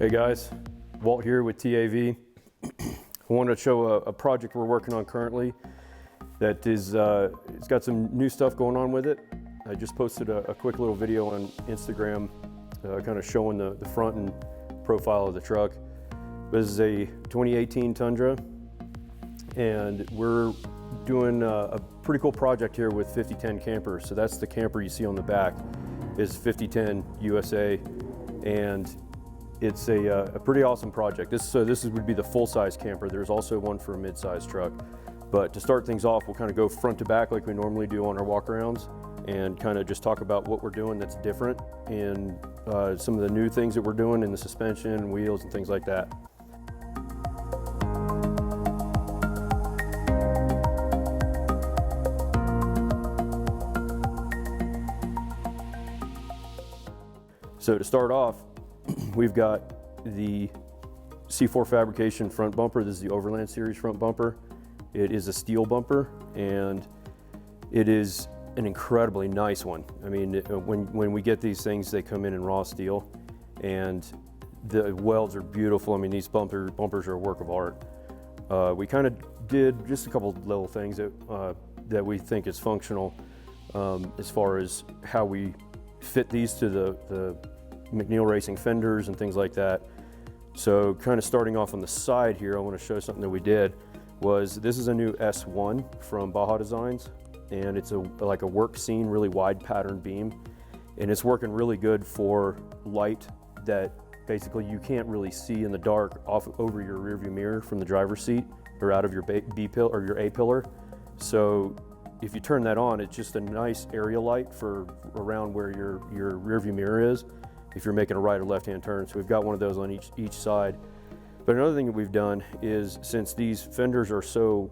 Hey guys, Walt here with TAV. I wanted to show a project we're working on currently that is, it's got some new stuff going on with it. I just posted a quick little video on Instagram kind of showing the front and profile of the truck. This is a 2018 Tundra, and we're doing a pretty cool project here with 5010 campers. So that's the camper you see on the back is 5010 USA, and it's a pretty awesome project. This would be the full-size camper. There's also one for a mid-size truck. But to start things off, we'll kind of go front to back like we normally do on our walkarounds and kind of just talk about what we're doing that's different and some of the new things that we're doing in the suspension, wheels, and things like that. So to start off, we've got the C4 Fabrication front bumper. This is the Overland Series front bumper. It is a steel bumper, and it is an incredibly nice one. I mean, when we get these things, they come in raw steel, and the welds are beautiful. I mean, these bumpers are a work of art. We kind of did just a couple little things that we think is functional as far as how we fit these to the McNeil Racing fenders and things like that. So kind of starting off on the side here, I want to show something that we did. This is a new S1 from Baja Designs, and it's like a work scene, really wide pattern beam, and it's working really good for light that basically you can't really see in the dark over your rearview mirror from the driver's seat or out of your B pillar or your A pillar. So if you turn that on, it's just a nice area light for around where your rearview mirror is if you're making a right or left-hand turn. So we've got one of those on each side. But another thing that we've done is, since these fenders are so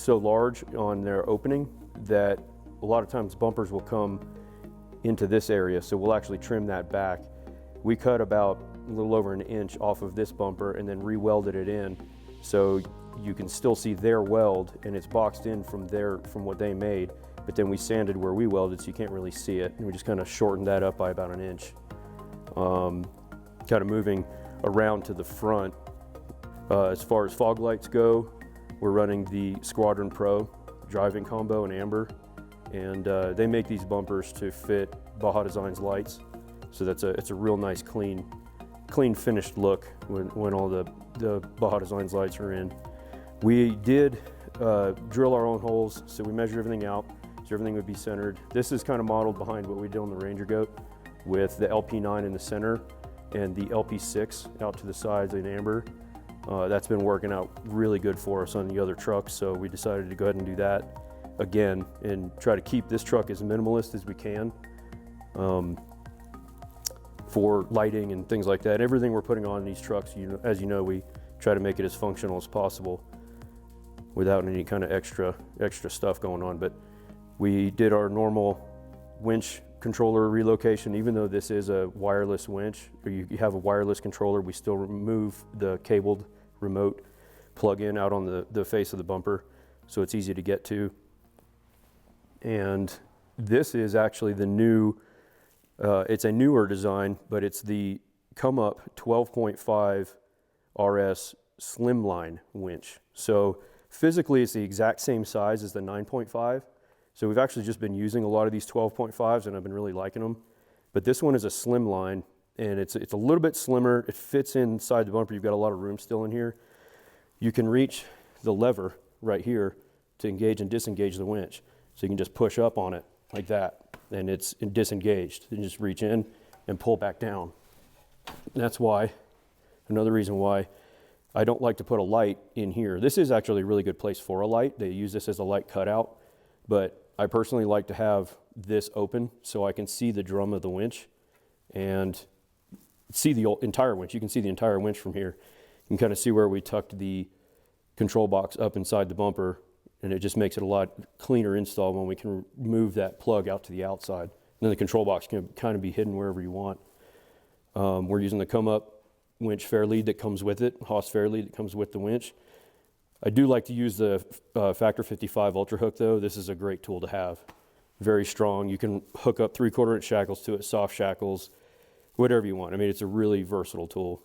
large on their opening, that a lot of times bumpers will come into this area, so we'll actually trim that back. We cut about a little over an inch off of this bumper and then re-welded it in, so you can still see their weld, and it's boxed in from what they made, but then we sanded where we welded so you can't really see it, and we just kind of shortened that up by about an inch. Kind of moving around to the front. As far as fog lights go, we're running the Squadron Pro driving combo in amber, and they make these bumpers to fit Baja Designs lights, so it's a real nice clean finished look when all the Baja Designs lights are in. We did drill our own holes, so we measured everything out so everything would be centered. This is kind of modeled behind what we did on the Ranger Goat, with the LP9 in the center and the LP6 out to the sides in amber. That's been working out really good for us on the other trucks, so we decided to go ahead and do that again and try to keep this truck as minimalist as we can for lighting and things like that. Everything we're putting on these trucks, as you know, we try to make it as functional as possible without any kind of extra stuff going on. But we did our normal winch controller relocation. Even though this is a wireless winch, or you have a wireless controller, we still remove the cabled remote plug-in out on the face of the bumper, so it's easy to get to. And this is actually the new, it's a newer design, but it's the Come Up 12.5 RS Slimline winch. So physically it's the exact same size as the 9.5. So we've actually just been using a lot of these 12.5s, and I've been really liking them. But this one is a slim line, and it's a little bit slimmer. It fits inside the bumper. You've got a lot of room still in here. You can reach the lever right here to engage and disengage the winch. So you can just push up on it like that, and it's disengaged. You just reach in and pull back down. And that's why, another reason why I don't like to put a light in here. This is actually a really good place for a light. They use this as a light cutout, but I personally like to have this open so I can see the drum of the winch and see the entire winch. You can see the entire winch from here. You can kind of see where we tucked the control box up inside the bumper, and it just makes it a lot cleaner install when we can move that plug out to the outside. And then the control box can kind of be hidden wherever you want. We're using the Come Up winch fair lead that comes with it, Haas fair lead that comes with the winch. I do like to use the Factor 55 Ultra Hook though. This is a great tool to have. Very strong. You can hook up 3/4 inch shackles to it, soft shackles, whatever you want. I mean, it's a really versatile tool.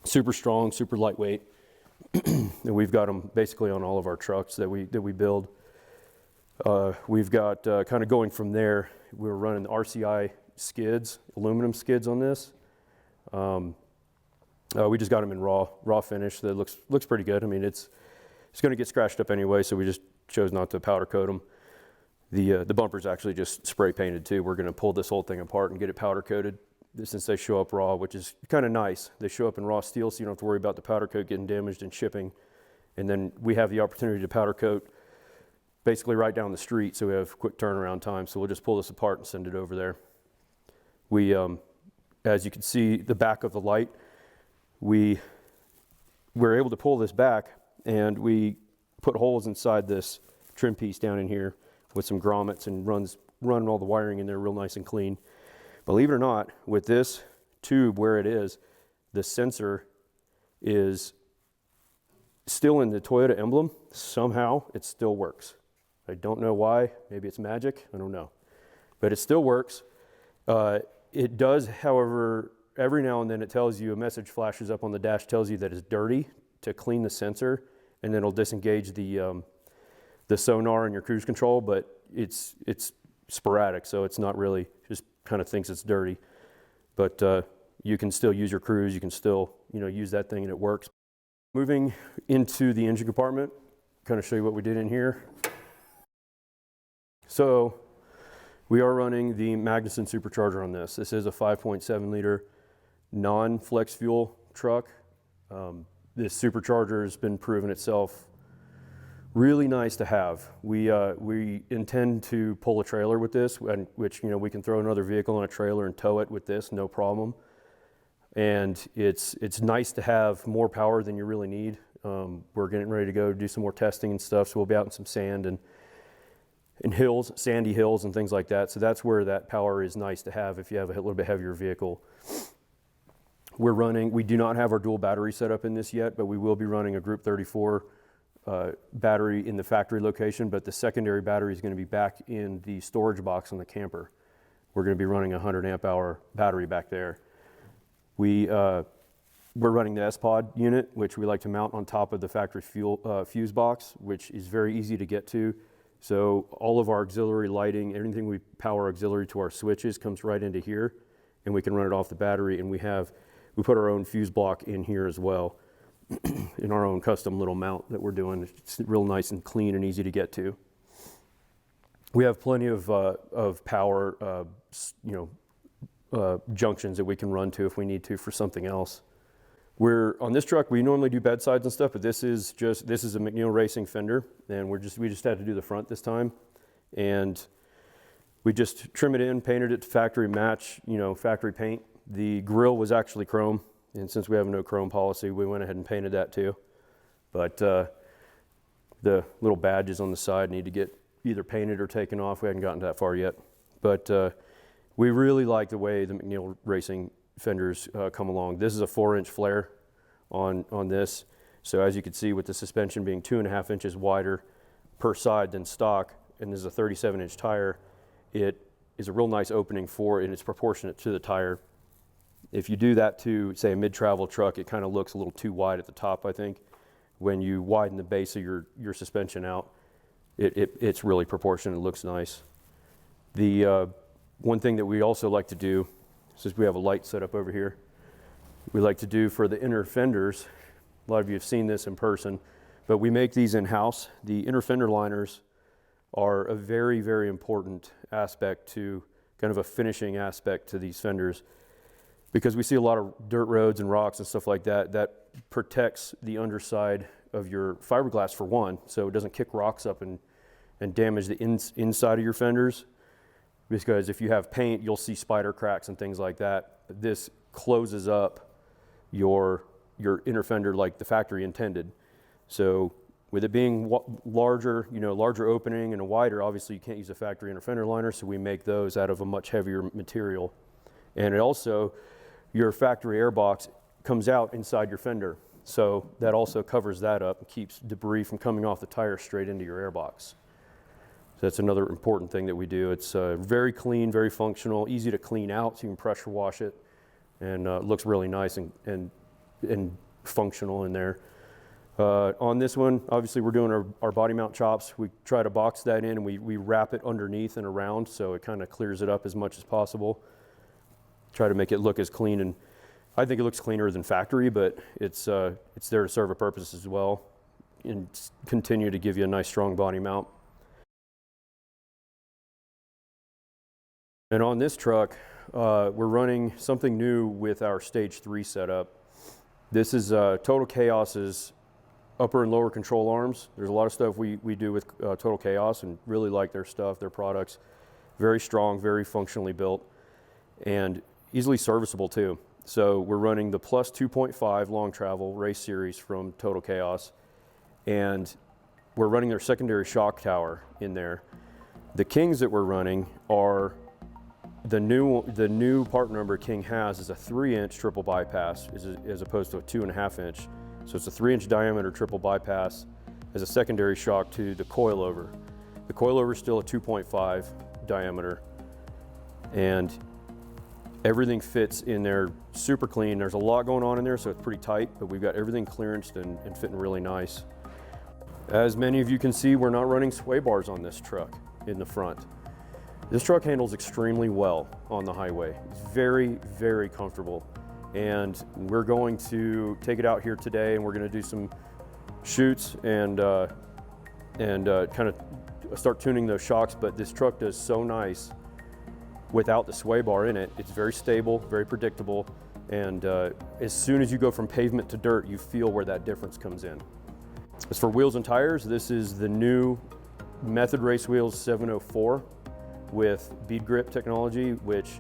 super strong, super lightweight. And we've got them basically on all of our trucks that we build. We've got kind of going from there, we're running the RCI skids, aluminum skids on this. We just got them in raw finish. That looks pretty good. I mean, it's going to get scratched up anyway, so we just chose not to powder coat them. The bumper's actually just spray painted too. We're going to pull this whole thing apart and get it powder coated since they show up raw, which is kind of nice. They show up in raw steel, so you don't have to worry about the powder coat getting damaged in shipping. And then we have the opportunity to powder coat basically right down the street, so we have quick turnaround time. So we'll just pull this apart and send it over there. We, as you can see, the back of the light, we were able to pull this back, and we put holes inside this trim piece down in here with some grommets and run all the wiring in there real nice and clean. Believe it or not, with this tube where it is, the sensor is still in the Toyota emblem. Somehow it still works. I don't know why. Maybe it's magic. I don't know. But it still works. It does, however, every now and then it tells you, a message flashes up on the dash, tells you that it's dirty, to clean the sensor, and then it'll disengage the sonar and your cruise control, but it's sporadic, so it's not really, just kind of thinks it's dirty. But you can still use your cruise, you can still, use that thing and it works. Moving into the engine compartment, kind of show you what we did in here. So we are running the Magnuson supercharger on this. This is a 5.7 liter non-flex fuel truck. This supercharger has been proven itself really nice to have. We intend to pull a trailer with this, which we can throw another vehicle on a trailer and tow it with this, no problem. And it's nice to have more power than you really need. We're getting ready to go do some more testing and stuff, so we'll be out in some sand and hills, sandy hills and things like that. So that's where that power is nice to have if you have a little bit heavier vehicle. We do not have our dual battery set up in this yet, but we will be running a Group 34 battery in the factory location, but the secondary battery is going to be back in the storage box on the camper. We're going to be running a 100 amp hour battery back there. We're running the S-Pod unit, which we like to mount on top of the factory fuse box, which is very easy to get to. So all of our auxiliary lighting, everything we power auxiliary to our switches comes right into here, and we can run it off the battery. And we put our own fuse block in here as well, in our own custom little mount that we're doing. It's real nice and clean and easy to get to. We have plenty of power, junctions that we can run to if we need to for something else. On this truck, we normally do bedsides and stuff, but this is a McNeil Racing fender, and we just had to do the front this time, and we just trim it in, painted it to factory match, factory paint. The grille was actually chrome, and since we have no chrome policy, we went ahead and painted that too. But the little badges on the side need to get either painted or taken off. We haven't gotten that far yet, but we really like the way the McNeil Racing fenders come along. This is a 4-inch flare on this. So as you can see, with the suspension being 2.5 inches wider per side than stock, and this is a 37-inch tire, it is a real nice opening and it's proportionate to the tire. If you do that to, say, a mid-travel truck, it kind of looks a little too wide at the top, I think. When you widen the base of your suspension out, it's really proportionate. It looks nice. The one thing that we also like to do, since we have a light set up over here, we like to do for the inner fenders, a lot of you have seen this in person, but we make these in-house. The inner fender liners are a very, very important aspect to, kind of a finishing aspect to these fenders, because we see a lot of dirt roads and rocks and stuff like that. That protects the underside of your fiberglass, for one, so it doesn't kick rocks up and damage the inside of your fenders. Because if you have paint, you'll see spider cracks and things like that. This closes up your inner fender like the factory intended. So with it being larger, larger opening and a wider, obviously you can't use a factory inner fender liner, so we make those out of a much heavier material. And it also, your factory air box comes out inside your fender. So that also covers that up and keeps debris from coming off the tire straight into your air box. So that's another important thing that we do. It's very clean, very functional, easy to clean out, so you can pressure wash it, and it looks really nice and and functional in there. On this one, obviously we're doing our body mount chops. We try to box that in and we wrap it underneath and around so it kind of clears it up as much as possible. Try to make it look as clean, and I think it looks cleaner than factory, but it's there to serve a purpose as well and continue to give you a nice strong body mount. And on this truck, we're running something new with our stage 3 setup. This is Total Chaos's upper and lower control arms. There's a lot of stuff we do with Total Chaos and really like their stuff, their products. Very strong, very functionally built, and easily serviceable too. So we're running the Plus 2.5 long travel race series from Total Chaos, and we're running their secondary shock tower in there. The Kings that we're running are the new part number King has is a 3-inch triple bypass as opposed to a 2.5-inch. So it's a 3-inch diameter triple bypass as a secondary shock to the coilover. The coilover is still a 2.5 diameter, and everything fits in there super clean. There's a lot going on in there, so it's pretty tight, but we've got everything clearanced and fitting really nice. As many of you can see, we're not running sway bars on this truck in the front. This truck handles extremely well on the highway. It's very, very comfortable. And we're going to take it out here today, and we're going to do some shoots and kind of start tuning those shocks. But this truck does so nice without the sway bar in it. It's very stable, very predictable, and as soon as you go from pavement to dirt, you feel where that difference comes in. As for wheels and tires, this is the new Method Race Wheels 704 with Bead Grip technology, which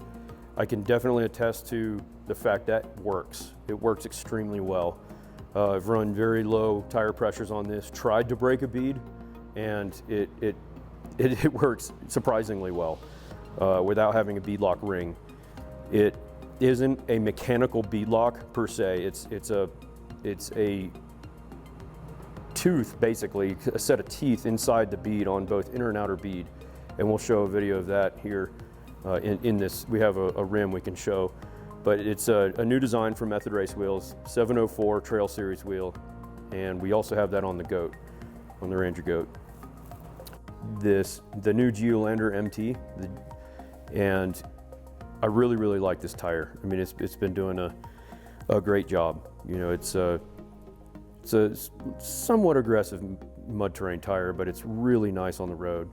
I can definitely attest to the fact that works. It works extremely well. I've run very low tire pressures on this, tried to break a bead, and it works surprisingly well without having a bead lock ring. It isn't a mechanical bead lock per se. It's a tooth, basically, a set of teeth inside the bead on both inner and outer bead. And we'll show a video of that here in this. We have a rim we can show. But it's a new design for Method Race Wheels, 704 Trail Series wheel. And we also have that on the Goat, on the Ranger Goat. The new Geolander MT, and I really, really like this tire. I mean, it's been doing a great job. You know, it's a somewhat aggressive mud terrain tire, but it's really nice on the road.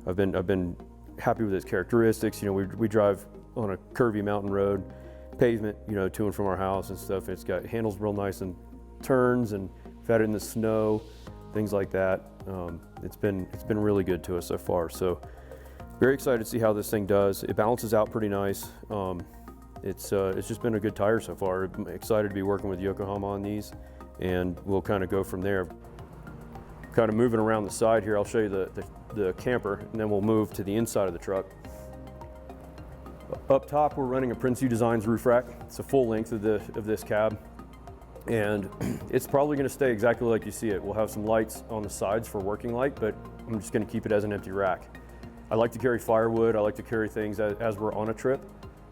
I've been happy with its characteristics. You know, we drive on a curvy mountain road, pavement, you know, to and from our house and stuff. It's got handles real nice and turns, and we've had it in the snow, things like that. It's been really good to us so far. So very excited to see how this thing does. It balances out pretty nice. It's just been a good tire so far. I'm excited to be working with Yokohama on these, and we'll kind of go from there. Kind of moving around the side here, I'll show you the camper, and then we'll move to the inside of the truck. Up top, we're running a Prince U Designs roof rack. It's a full length of this cab, and it's probably going to stay exactly like you see it. We'll have some lights on the sides for working light, but I'm just going to keep it as an empty rack. I like to carry firewood. I like to carry things as we're on a trip.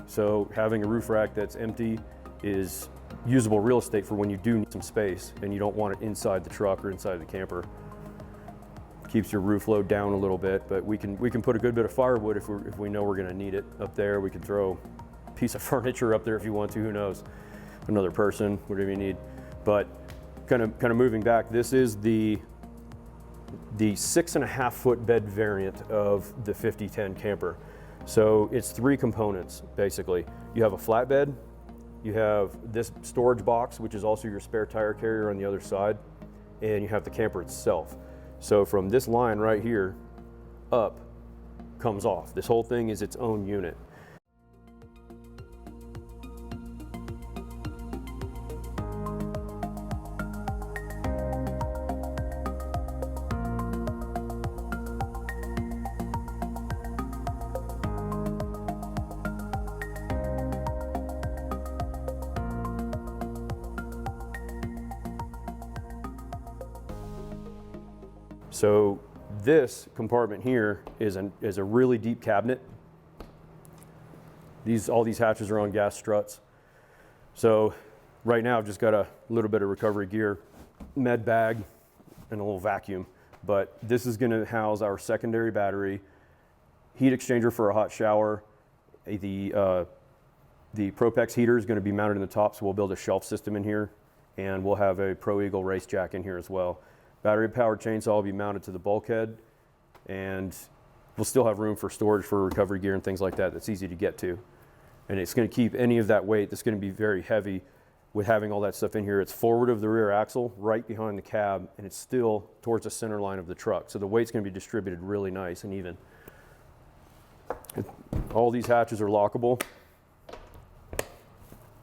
So having a roof rack that's empty is usable real estate for when you do need some space and you don't want it inside the truck or inside the camper. Keeps your roof load down a little bit, but we can put a good bit of firewood if we know we're going to need it up there. We can throw a piece of furniture up there if you want to. Who knows? Another person, whatever you need. But kind of moving back, this is the 6.5 foot bed variant of the 5010 camper. So it's 3 components basically. You have a flatbed, you have this storage box, which is also your spare tire carrier on the other side, and you have the camper itself. So from this line right here up comes off. This whole thing is its own unit. So this compartment here is a really deep cabinet. All these hatches are on gas struts. So right now I've just got a little bit of recovery gear, med bag, and a little vacuum. But this is going to house our secondary battery, heat exchanger for a hot shower. The Propex heater is going to be mounted in the top, so we'll build a shelf system in here, and we'll have a Pro Eagle race jack in here as well. Battery powered chainsaw will be mounted to the bulkhead, and we'll still have room for storage for recovery gear and things like that. That's easy to get to. And it's going to keep any of that weight that's going to be very heavy with having all that stuff in here. It's forward of the rear axle, right behind the cab, and it's still towards the center line of the truck. So the weight's going to be distributed really nice and even. All these hatches are lockable,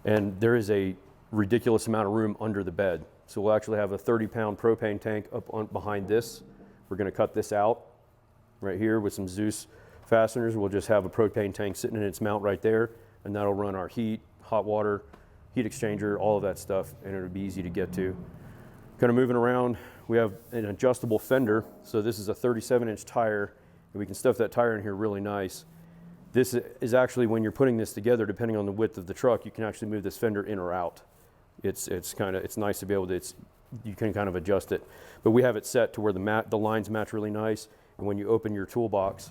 and there is a ridiculous amount of room under the bed. So we'll actually have a 30-pound propane tank up on, behind this. We're going to cut this out right here with some Zeus fasteners. We'll just have a propane tank sitting in its mount right there, and that'll run our heat, hot water, heat exchanger, all of that stuff, and it'll be easy to get to. Kind of moving around, we have an adjustable fender. So this is a 37-inch tire, and we can stuff that tire in here really nice. This is actually, when you're putting this together, depending on the width of the truck, you can actually move this fender in or out. It's nice to be able to, you can kind of adjust it. But we have it set to where the lines match really nice, and when you open your toolbox,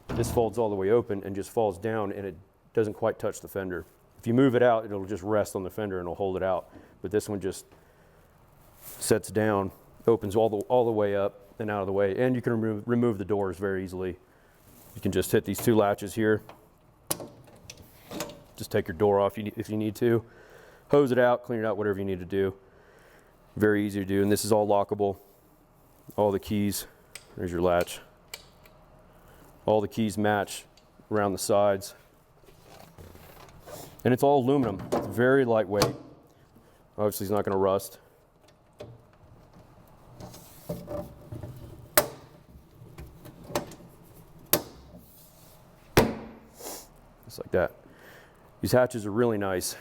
this folds all the way open and just falls down, and it doesn't quite touch the fender. If you move it out, it'll just rest on the fender and it'll hold it out. But this one just sets down, opens all the way up and out of the way, and you can remove the doors very easily. You can just hit these two latches here. Just take your door off if you need to. Hose it out, clean it out, whatever you need to do. Very easy to do, and this is all lockable. All the keys, there's your latch. All the keys match around the sides. And it's all aluminum. It's very lightweight. Obviously, it's not going to rust. Just like that. These hatches are really nice.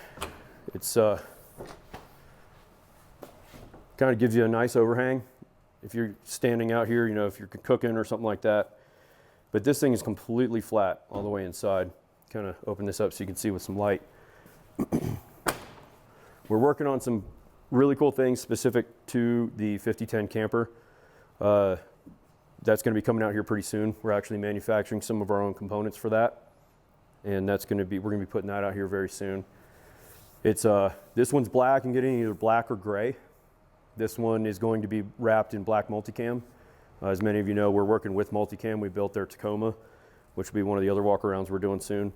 It's kind of gives you a nice overhang if you're standing out here, you know, if you're cooking or something like that. But this thing is completely flat all the way inside. Kind of open this up so you can see with some light. We're working on some really cool things specific to the 5010 camper. That's going to be coming out here pretty soon. We're actually manufacturing some of our own components for that, and we're going to be putting that out here very soon. It's this one's black and getting either black or gray. This one is going to be wrapped in black multicam. As many of you know, we're working with multicam. We built their Tacoma, which will be one of the other walkarounds we're doing soon.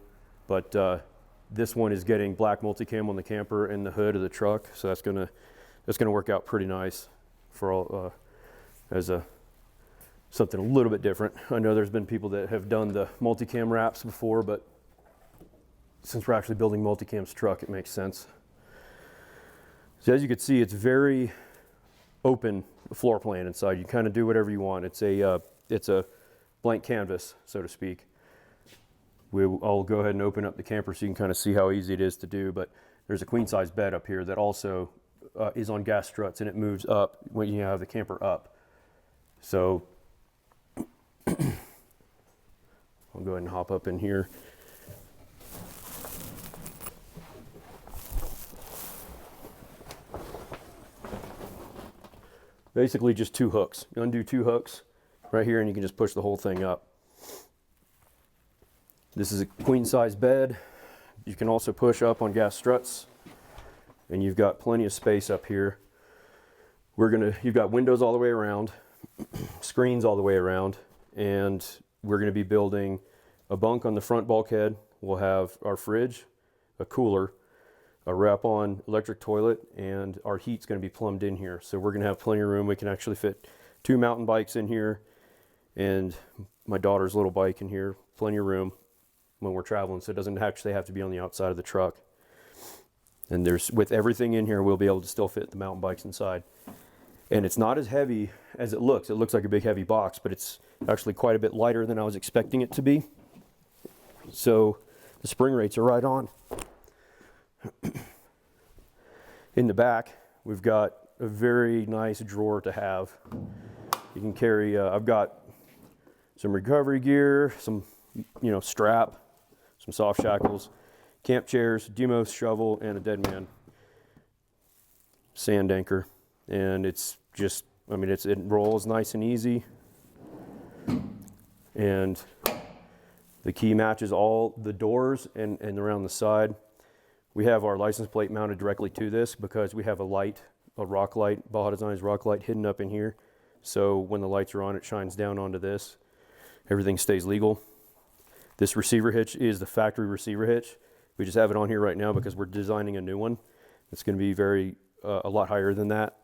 But this one is getting black multicam on the camper and the hood of the truck, so that's gonna work out pretty nice for all as something a little bit different. I know there's been people that have done the multicam wraps before, but since we're actually building multicam's truck, it makes sense. So as you can see, it's very open floor plan inside. You kind of do whatever you want. It's a blank canvas, so to speak. I'll go ahead and open up the camper so you can kind of see how easy it is to do, but there's a queen size bed up here that also is on gas struts, and it moves up when you have the camper up. So I'll go ahead and hop up in here. Basically just two hooks. You undo two hooks right here and you can just push the whole thing up. This is a queen size bed. You can also push up on gas struts, and you've got plenty of space up here. You've got windows all the way around, screens all the way around, and we're gonna be building a bunk on the front bulkhead. We'll have our fridge, a cooler, a wrap-on electric toilet, and our heat's going to be plumbed in here. So we're going to have plenty of room. We can actually fit 2 mountain bikes in here and my daughter's little bike in here. Plenty of room when we're traveling, so it doesn't actually have to be on the outside of the truck. And with everything in here, we'll be able to still fit the mountain bikes inside. And it's not as heavy as it looks. It looks like a big heavy box, but it's actually quite a bit lighter than I was expecting it to be. So the spring rates are right on. In the back, we've got a very nice drawer to have. You can carry, I've got some recovery gear, some, strap, some soft shackles, camp chairs, demos, shovel, and a dead man. sand anchor, and it's just, I mean, it rolls nice and easy, and the key matches all the doors and around the side. We have our license plate mounted directly to this because we have a light, a rock light, Baja Designs rock light hidden up in here. So when the lights are on, it shines down onto this. Everything stays legal. This receiver hitch is the factory receiver hitch. We just have it on here right now because we're designing a new one. It's going to be a lot higher than that.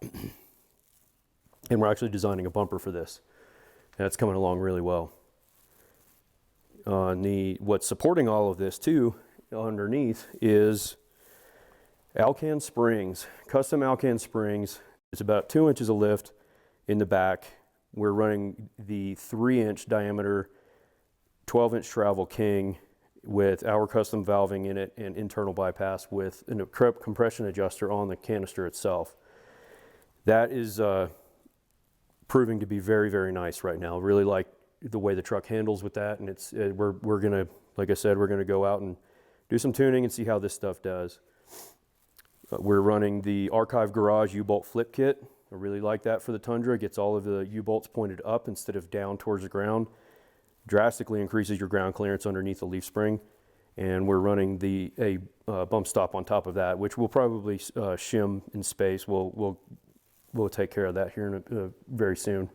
And we're actually designing a bumper for this. And it's coming along really well. What's supporting all of this too, underneath, is Alcan springs, custom Alcan springs. It's about 2 inches of lift in the back. We're running the 3-inch diameter, 12-inch travel King with our custom valving in it and internal bypass with a compression adjuster on the canister itself. That is proving to be very, very nice right now. Really like the way the truck handles with that, and it's we're gonna, like I said, we're gonna go out and do some tuning and see how this stuff does. We're running the Archive Garage U-bolt flip kit. I really like that for the Tundra. It gets all of the U-bolts pointed up instead of down towards the ground. Drastically increases your ground clearance underneath the leaf spring. And we're running a bump stop on top of that, which we'll probably shim in space. We'll take care of that here very soon.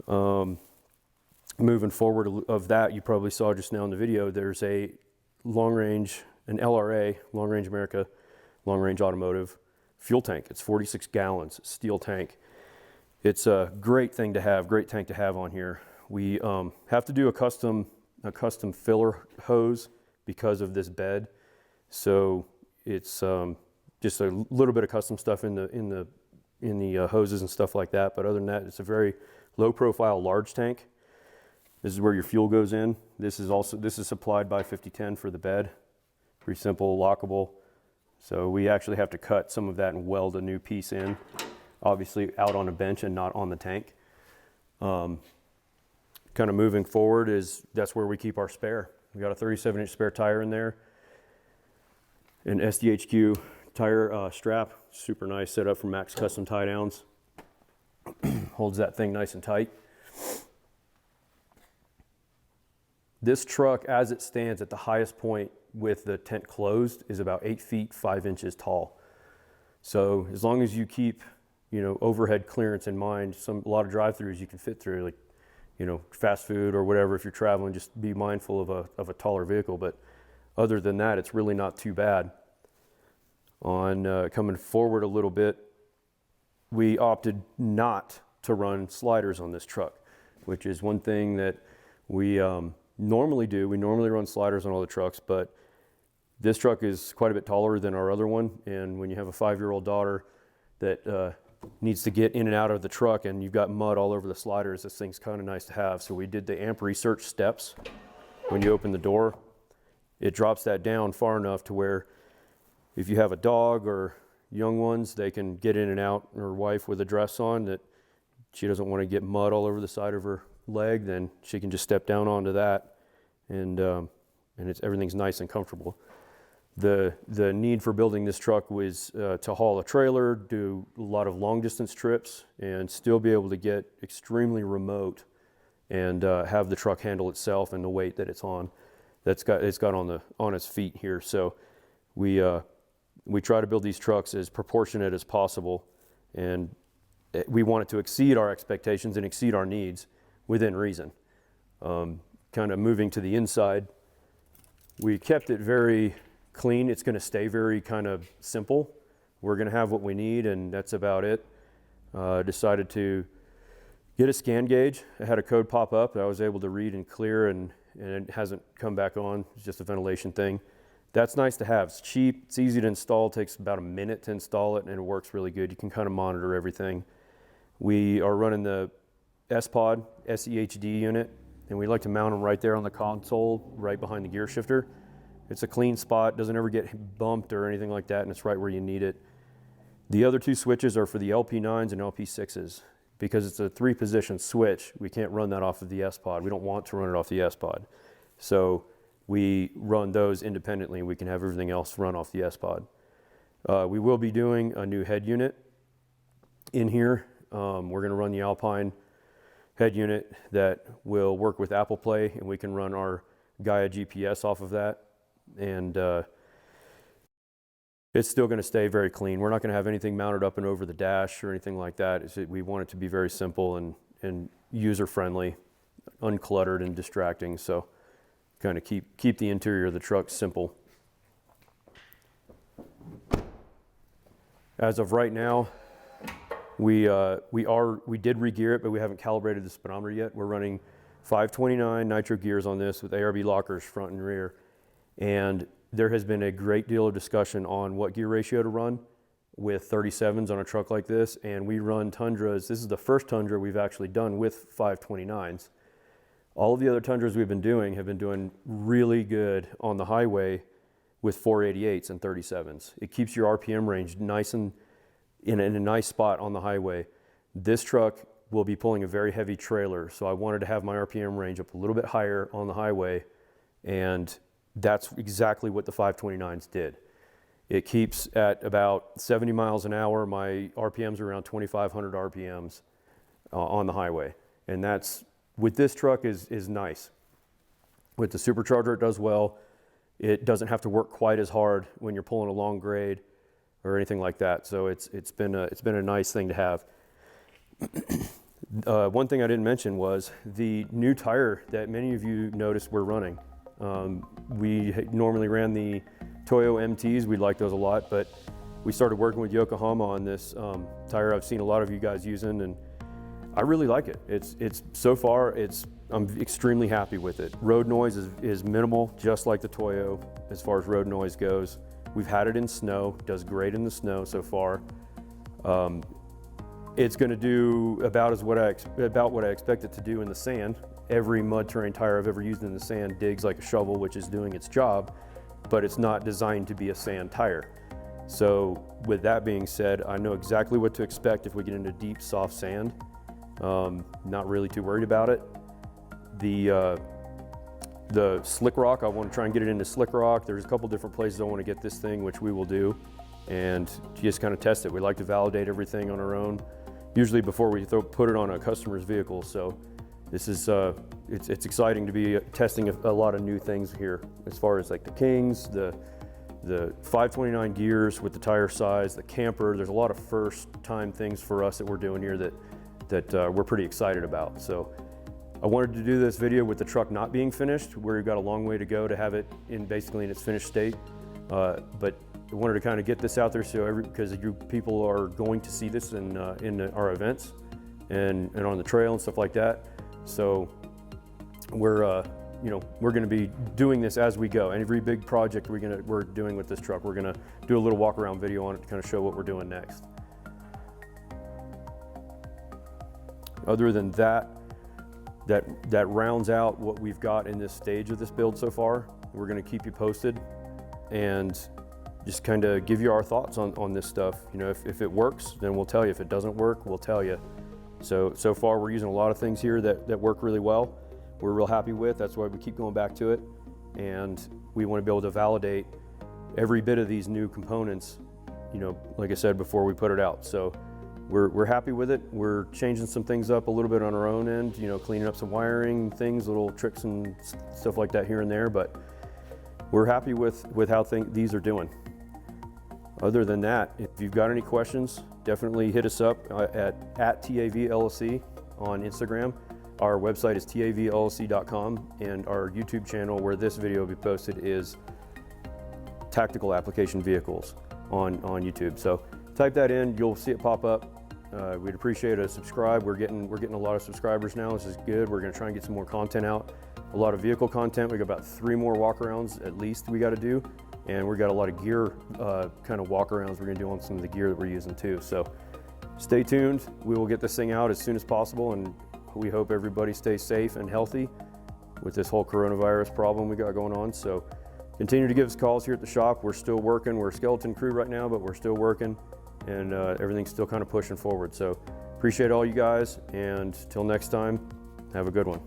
Moving forward of that, you probably saw just now in the video, there's a long range, an LRA, Long Range America, Long Range Automotive fuel tank. It's 46 gallons, steel tank. It's a great thing to have, great tank to have on here. We have to do a custom filler hose because of this bed. So it's just a little bit of custom stuff in the hoses and stuff like that. But other than that, it's a very low profile, large tank. This is where your fuel goes in. This is supplied by 5010 for the bed. Pretty simple, lockable. So we actually have to cut some of that and weld a new piece in, obviously out on a bench and not on the tank. Kind of moving forward that's where we keep our spare. We got a 37-inch spare tire in there, an SDHQ tire strap, super nice, set up for max custom tie downs. Holds that thing nice and tight. This truck, as it stands at the highest point with the tent closed, is about 8 feet 5 inches tall. So as long as you keep, overhead clearance in mind, a lot of drive-throughs you can fit through, like, fast food or whatever. If you're traveling, just be mindful of a taller vehicle. But other than that, it's really not too bad. On coming forward a little bit, we opted not to run sliders on this truck, which is one thing that we normally do. We normally run sliders on all the trucks, but this truck is quite a bit taller than our other one. And when you have a 5-year-old daughter that needs to get in and out of the truck and you've got mud all over the sliders, this thing's kind of nice to have. So we did the amp research steps. When you open the door, it drops that down far enough to where if you have a dog or young ones, they can get in and out. Her wife with a dress on that she doesn't want to get mud all over the side of her leg, then she can just step down onto that, and everything's nice and comfortable. The need for building this truck was to haul a trailer, do a lot of long distance trips, and still be able to get extremely remote and have the truck handle itself and the weight that it's on. It's got on its feet here. So we try to build these trucks as proportionate as possible, and we want it to exceed our expectations and exceed our needs within reason. Kind of moving to the inside, we kept it very clean. It's going to stay very kind of simple. We're going to have what we need, and that's about it. Decided to get a scan gauge. I had a code pop up that I was able to read and clear, and it hasn't come back on. It's just a ventilation thing. That's nice to have. It's cheap, it's easy to install. It takes about a minute to install it, and it works really good. You can kind of monitor everything. We are running the S-Pod, SEHD unit, and we like to mount them right there on the console, right behind the gear shifter. It's a clean spot, doesn't ever get bumped or anything like that, and it's right where you need it. The other two switches are for the LP9s and LP6s. Because it's a 3-position switch, we can't run that off of the S-Pod. We don't want to run it off the S-Pod. So we run those independently, and we can have everything else run off the S-Pod. We will be doing a new head unit in here. We're gonna run the Alpine head unit that will work with Apple Play, and we can run our Gaia GPS off of that. And it's still gonna stay very clean. We're not gonna have anything mounted up and over the dash or anything like that. We want it to be very simple and user-friendly, uncluttered and distracting. So kind of keep the interior of the truck simple. As of right now, we did re-gear it, but we haven't calibrated the speedometer yet. We're running 529 nitro gears on this with ARB lockers front and rear. And there has been a great deal of discussion on what gear ratio to run with 37s on a truck like this. And we run Tundras. This is the first Tundra we've actually done with 529s. All of the other Tundras we've been doing have been doing really good on the highway with 488s and 37s. It keeps your RPM range nice and in a nice spot on the highway. This truck will be pulling a very heavy trailer, so I wanted to have my RPM range up a little bit higher on the highway, and that's exactly what the 529s did. It keeps at about 70 miles an hour. My RPMs are around 2,500 RPMs on the highway, and that's, with this truck, is nice. With the supercharger, it does well. It doesn't have to work quite as hard when you're pulling a long grade or anything like that. So it's been a nice thing to have. One thing I didn't mention was the new tire that many of you noticed we're running. We normally ran the Toyo MTs. We like those a lot, but we started working with Yokohama on this tire I've seen a lot of you guys using, and I really like it. So far, I'm extremely happy with it. Road noise is minimal, just like the Toyo as far as road noise goes. We've had it in snow, does great in the snow so far. It's gonna do about what I expect it to do in the sand. Every mud terrain tire I've ever used in the sand digs like a shovel, which is doing its job, but it's not designed to be a sand tire. So with that being said, I know exactly what to expect if we get into deep, soft sand. Not really too worried about it. The slick rock, I want to try and get it into slick rock. There's a couple different places I want to get this thing, which we will do, and just kind of test it. We like to validate everything on our own, usually before we put it on a customer's vehicle. So this is, it's exciting to be testing a lot of new things here, as far as like the Kings, the 529 gears with the tire size, the camper. There's a lot of first time things for us that we're doing here that we're pretty excited about. So I wanted to do this video with the truck not being finished. We've got a long way to go to have it basically in its finished state. But I wanted to kind of get this out there because you people are going to see this in our events and on the trail and stuff like that. So we're going to be doing this as we go. Every big project we're doing with this truck, we're going to do a little walk around video on it to kind of show what we're doing next. Other than that rounds out what we've got in this stage of this build so far. We're going to keep you posted and just kind of give you our thoughts on this stuff. You know, if it works, then we'll tell you. If it doesn't work, we'll tell you. So far we're using a lot of things here that work really well. We're real happy with. That's why we keep going back to it. And we want to be able to validate every bit of these new components, you know, like I said, before we put it out. So we're happy with it. We're changing some things up a little bit on our own end, you know, cleaning up some wiring things, little tricks and stuff like that here and there, but we're happy with how these are doing. Other than that, if you've got any questions, definitely hit us up at TAVLLC on Instagram. Our website is tavllc.com, and our YouTube channel where this video will be posted is Tactical Application Vehicles on YouTube. So type that in, you'll see it pop up. We'd appreciate a subscribe. We're getting a lot of subscribers now. This is good. We're going to try and get some more content out. A lot of vehicle content. We got about 3 more walkarounds at least we got to do, and we got a lot of gear kind of walkarounds we're going to do on some of the gear that we're using too. So stay tuned. We will get this thing out as soon as possible, and we hope everybody stays safe and healthy with this whole coronavirus problem we got going on. So continue to give us calls here at the shop. We're still working. We're a skeleton crew right now, but we're still working, and everything's still kind of pushing forward. So appreciate all you guys, and till next time, have a good one.